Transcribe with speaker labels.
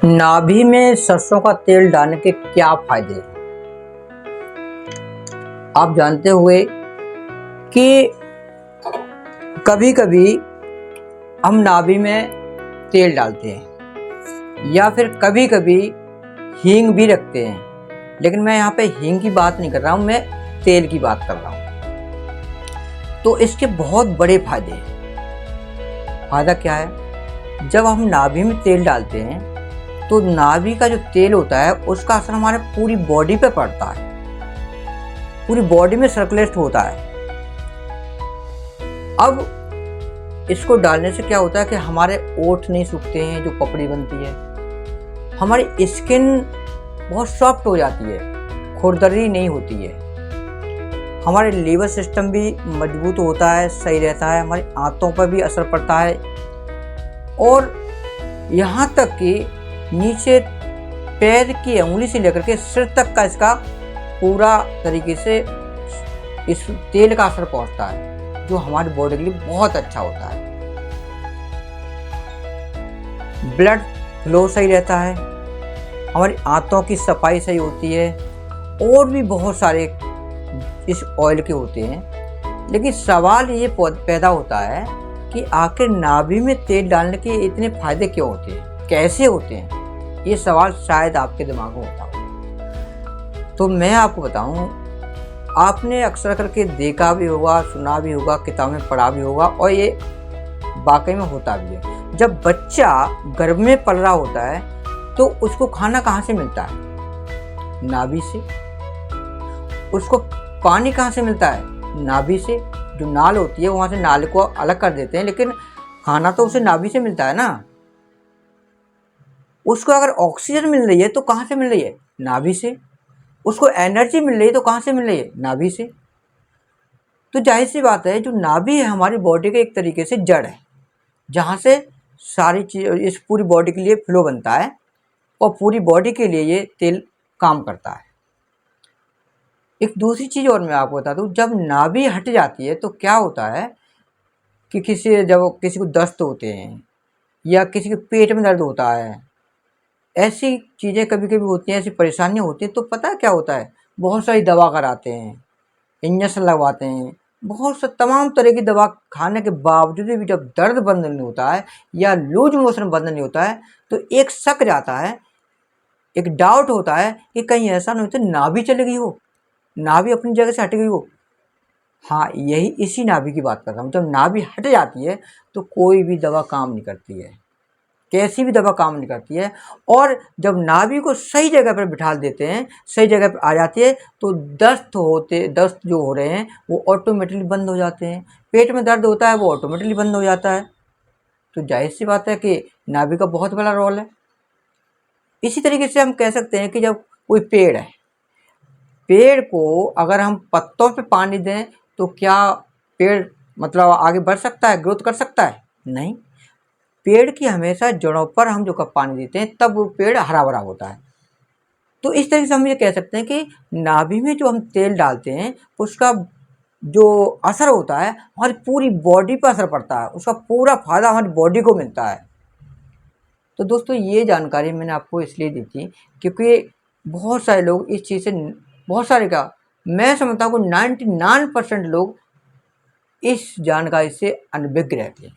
Speaker 1: नाभि में सरसों का तेल डालने के क्या फायदे हैं? आप जानते हुए कि कभी कभी हम नाभि में तेल डालते हैं या फिर कभी कभी हींग भी रखते हैं, लेकिन मैं यहाँ पे हींग की बात नहीं कर रहा हूँ, मैं तेल की बात कर रहा हूँ। तो इसके बहुत बड़े फायदे हैं। फायदा क्या है? जब हम नाभि में तेल डालते हैं तो नाभि का जो तेल होता है उसका असर हमारे पूरी बॉडी पे पड़ता है, पूरी बॉडी में सर्कुलेट होता है। अब इसको डालने से क्या होता है कि हमारे ओठ नहीं सूखते हैं, जो पपड़ी बनती है, हमारी स्किन बहुत सॉफ्ट हो जाती है, खुरदरी नहीं होती है, हमारे लीवर सिस्टम भी मजबूत होता है, सही रहता है, हमारी आंतों पर भी असर पड़ता है और यहाँ तक कि नीचे पैर की अंगुली से लेकर के सिर तक का इसका पूरा तरीके से इस तेल का असर पहुंचता है, जो हमारी बॉडी के लिए बहुत अच्छा होता है। ब्लड फ्लो सही रहता है, हमारी आंतों की सफाई सही होती है और भी बहुत सारे इस ऑयल के होते हैं। लेकिन सवाल ये पैदा होता है कि आखिर नाभि में तेल डालने के इतने फायदे क्यों होते हैं, कैसे होते हैं? ये सवाल शायद आपके दिमाग में होता हो। तो मैं आपको बताऊं, आपने अक्सर करके देखा भी होगा, सुना भी होगा, किताब में पढ़ा भी होगा और ये वाकई में होता भी है। जब बच्चा गर्भ में पल रहा होता है तो उसको खाना कहाँ से मिलता है? नाभि से। उसको पानी कहाँ से मिलता है? नाभि से। जो नाल होती है वहाँ से नाल को अलग कर देते हैं, लेकिन खाना तो उसे नाभि से मिलता है ना। उसको अगर ऑक्सीजन मिल रही है तो कहाँ से मिल रही है? नाभि से। उसको एनर्जी मिल रही है तो कहाँ से मिल रही है? नाभि से। तो जाहिर सी बात है, जो नाभि है हमारी बॉडी के एक तरीके से जड़ है, जहाँ से सारी चीज इस पूरी बॉडी के लिए फ्लो बनता है और पूरी बॉडी के लिए ये तेल काम करता है। एक दूसरी चीज़ और मैं आपको बता दूँ, जब नाभि हट जाती है तो क्या होता है कि जब किसी को दस्त होते हैं या किसी के पेट में दर्द होता है, ऐसी चीज़ें कभी कभी होती हैं, ऐसी परेशानियाँ होती हैं, तो पता है क्या होता है? बहुत सारी दवा कराते हैं, इंजेक्शन लगवाते हैं, बहुत सा तमाम तरह की दवा खाने के बावजूद भी जब दर्द बंद नहीं होता है या लूज मोशन बंद नहीं होता है तो एक शक जाता है, एक डाउट होता है कि कहीं ऐसा नहीं होता नाभि चली गई हो, नाभि अपनी जगह से हट गई हो। हाँ, यही इसी नाभि की बात कर रहा हूँ। जब नाभि हट जाती है तो कोई भी दवा काम नहीं करती है, कैसी भी दवा काम नहीं करती है। और जब नाभि को सही जगह पर बिठा देते हैं, सही जगह पर आ जाती है, तो दस्त जो हो रहे हैं वो ऑटोमेटिकली बंद हो जाते हैं। पेट में दर्द होता है वो ऑटोमेटिकली बंद हो जाता है। तो जाहिर सी बात है कि नाभि का बहुत बड़ा रोल है। इसी तरीके से हम कह सकते हैं कि जब कोई पेड़ है, पेड़ को अगर हम पत्तों पे पानी दें तो क्या पेड़ मतलब आगे बढ़ सकता है, ग्रोथ कर सकता है? नहीं। पेड़ की हमेशा जड़ों पर हम जो कब पानी देते हैं तब वो पेड़ हरा भरा होता है। तो इस तरीके से हम ये कह सकते हैं कि नाभि में जो हम तेल डालते हैं उसका जो असर होता है हमारी पूरी बॉडी पर असर पड़ता है, उसका पूरा फायदा हमारी बॉडी को मिलता है। तो दोस्तों, ये जानकारी मैंने आपको इसलिए दी थी क्योंकि बहुत सारे लोग इस चीज़ से, बहुत सारे का मैं समझता हूँ 99% लोग इस जानकारी से अनभिज्ञ रहते हैं।